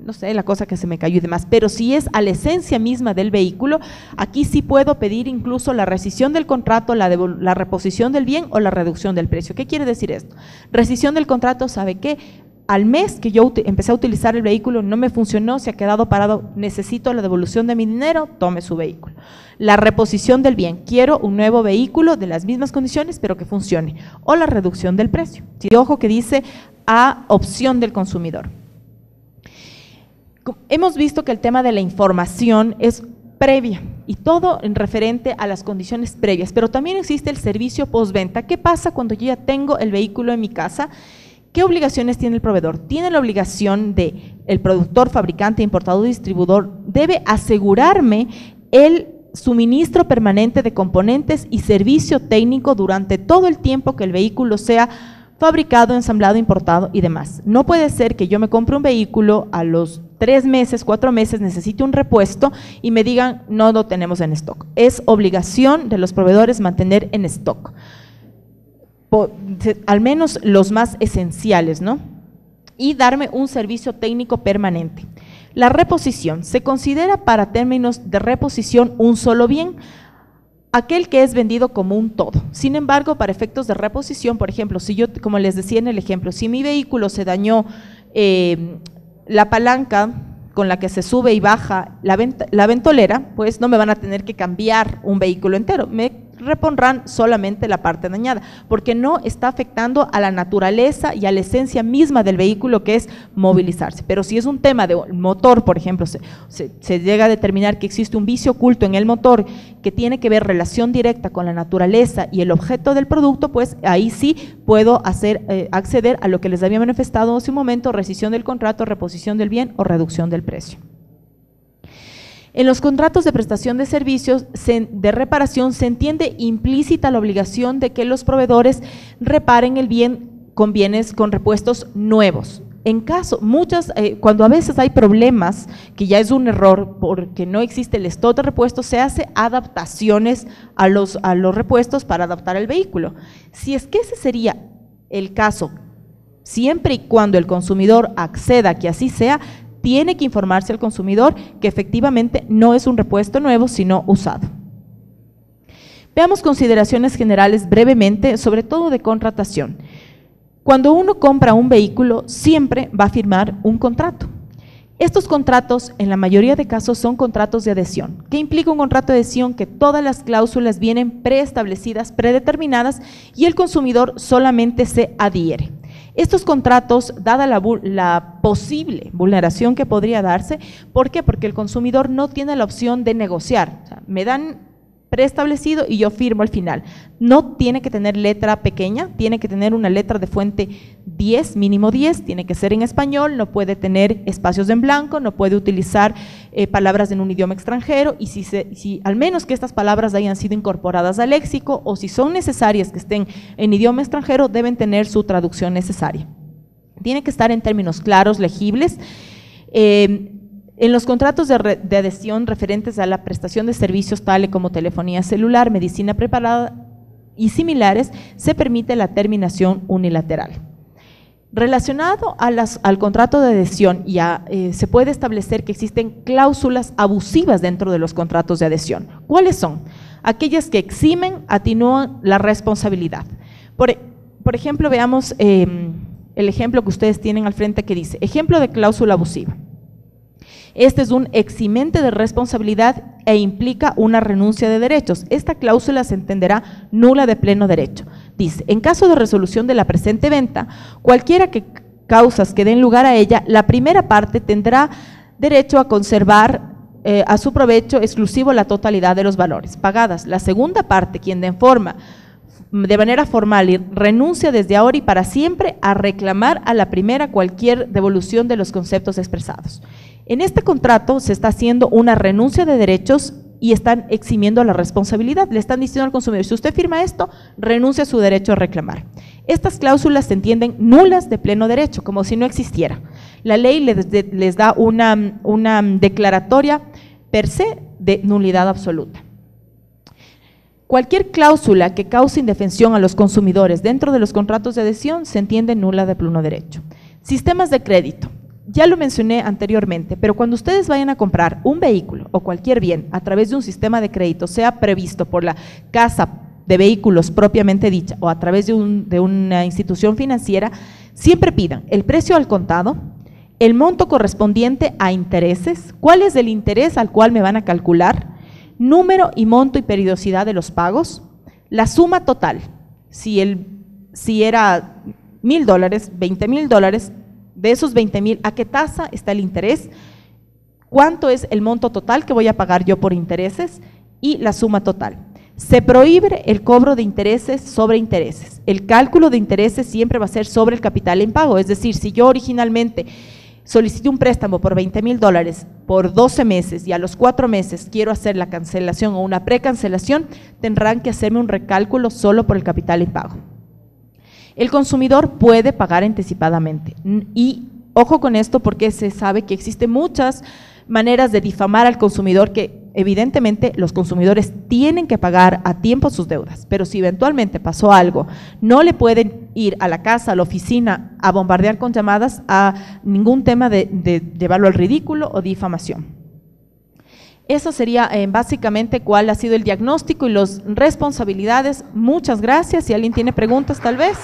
no sé, la cosa que se me cayó y demás, pero si es a la esencia misma del vehículo, aquí sí puedo pedir incluso la rescisión del contrato, la reposición del bien o la reducción del precio. ¿Qué quiere decir esto? Rescisión del contrato, ¿sabe qué? Al mes que yo empecé a utilizar el vehículo no me funcionó, se ha quedado parado, necesito la devolución de mi dinero, tome su vehículo. La reposición del bien, quiero un nuevo vehículo de las mismas condiciones pero que funcione, o la reducción del precio. Sí, ojo que dice a opción del consumidor. Hemos visto que el tema de la información es previa y todo en referente a las condiciones previas, pero también existe el servicio postventa. ¿Qué pasa cuando yo ya tengo el vehículo en mi casa? ¿Qué obligaciones tiene el proveedor? Tiene la obligación de el productor, fabricante, importador, distribuidor, debe asegurarme el suministro permanente de componentes y servicio técnico durante todo el tiempo que el vehículo sea fabricado, ensamblado, importado y demás. No puede ser que yo me compre un vehículo, a los 3 meses, 4 meses necesite un repuesto y me digan no lo tenemos en stock. Es obligación de los proveedores mantener en stock, al menos los más esenciales, ¿no? Y darme un servicio técnico permanente. La reposición se considera para términos de reposición un solo bien, aquel que es vendido como un todo. Sin embargo, para efectos de reposición, por ejemplo, si yo, como les decía en el ejemplo, si mi vehículo se dañó la palanca con la que se sube y baja la ventolera, pues no me van a tener que cambiar un vehículo entero, me repondrán solamente la parte dañada, porque no está afectando a la naturaleza y a la esencia misma del vehículo, que es movilizarse. Pero si es un tema de motor, por ejemplo, se llega a determinar que existe un vicio oculto en el motor que tiene que ver relación directa con la naturaleza y el objeto del producto, pues ahí sí puedo acceder a lo que les había manifestado hace un momento: rescisión del contrato, reposición del bien o reducción del precio. En los contratos de prestación de servicios de reparación se entiende implícita la obligación de que los proveedores reparen el bien con repuestos nuevos. En caso, cuando a veces hay problemas, que ya es un error porque no existe el stock de repuestos, se hace adaptaciones a los repuestos para adaptar el vehículo. Si es que ese sería el caso, siempre y cuando el consumidor acceda a que así sea, tiene que informarse al consumidor que efectivamente no es un repuesto nuevo, sino usado. Veamos consideraciones generales brevemente, sobre todo de contratación. Cuando uno compra un vehículo, siempre va a firmar un contrato. Estos contratos, en la mayoría de casos, son contratos de adhesión. ¿Qué implica un contrato de adhesión? Que todas las cláusulas vienen preestablecidas, predeterminadas, y el consumidor solamente se adhiere. Estos contratos, dada la posible vulneración que podría darse, ¿por qué? Porque el consumidor no tiene la opción de negociar. O sea, me dan preestablecido y yo firmo al final. No tiene que tener letra pequeña, tiene que tener una letra de fuente 10, mínimo 10, tiene que ser en español, no puede tener espacios en blanco, no puede utilizar palabras en un idioma extranjero, y si al menos que estas palabras hayan sido incorporadas al léxico, o si son necesarias que estén en idioma extranjero, deben tener su traducción necesaria. Tiene que estar en términos claros, legibles. En los contratos de adhesión referentes a la prestación de servicios tales como telefonía celular, medicina preparada y similares, se permite la terminación unilateral. Relacionado al contrato de adhesión, se puede establecer que existen cláusulas abusivas dentro de los contratos de adhesión. ¿Cuáles son? Aquellas que eximen, atenúan la responsabilidad. Por ejemplo, veamos el ejemplo que ustedes tienen al frente, que dice: ejemplo de cláusula abusiva. Este es un eximente de responsabilidad e implica una renuncia de derechos. Esta cláusula se entenderá nula de pleno derecho. Dice: en caso de resolución de la presente venta, cualquiera que causas que den lugar a ella, la primera parte tendrá derecho a conservar a su provecho exclusivo la totalidad de los valores pagadas. La segunda parte, quien de manera formal y renuncia desde ahora y para siempre a reclamar a la primera cualquier devolución de los conceptos expresados. En este contrato se está haciendo una renuncia de derechos y están eximiendo la responsabilidad. Le están diciendo al consumidor: si usted firma esto, renuncia a su derecho a reclamar. Estas cláusulas se entienden nulas de pleno derecho, como si no existiera. La ley les da una declaratoria per se de nulidad absoluta. Cualquier cláusula que cause indefensión a los consumidores dentro de los contratos de adhesión se entiende nula de pleno derecho. Sistemas de crédito. Ya lo mencioné anteriormente, pero cuando ustedes vayan a comprar un vehículo o cualquier bien a través de un sistema de crédito, sea previsto por la casa de vehículos propiamente dicha o a través de una institución financiera, siempre pidan el precio al contado, el monto correspondiente a intereses, cuál es el interés al cual me van a calcular, número y monto y periodicidad de los pagos, la suma total, si era $1,000, $20,000, de esos 20,000, ¿a qué tasa está el interés? cuánto es el monto total que voy a pagar yo por intereses y la suma total. Se prohíbe el cobro de intereses sobre intereses. El cálculo de intereses siempre va a ser sobre el capital en pago, es decir, si yo originalmente solicité un préstamo por $20,000 por 12 meses y a los 4 meses quiero hacer la cancelación o una precancelación, tendrán que hacerme un recálculo solo por el capital en pago. El consumidor puede pagar anticipadamente y ojo con esto porque se sabe que existen muchas maneras de difamar al consumidor que evidentemente los consumidores tienen que pagar a tiempo sus deudas, pero si eventualmente pasó algo, no le pueden ir a la casa, a la oficina, a bombardear con llamadas a ningún tema de llevarlo al ridículo o difamación. Eso sería básicamente cuál ha sido el diagnóstico y las responsabilidades. Muchas gracias. Si alguien tiene preguntas tal vez.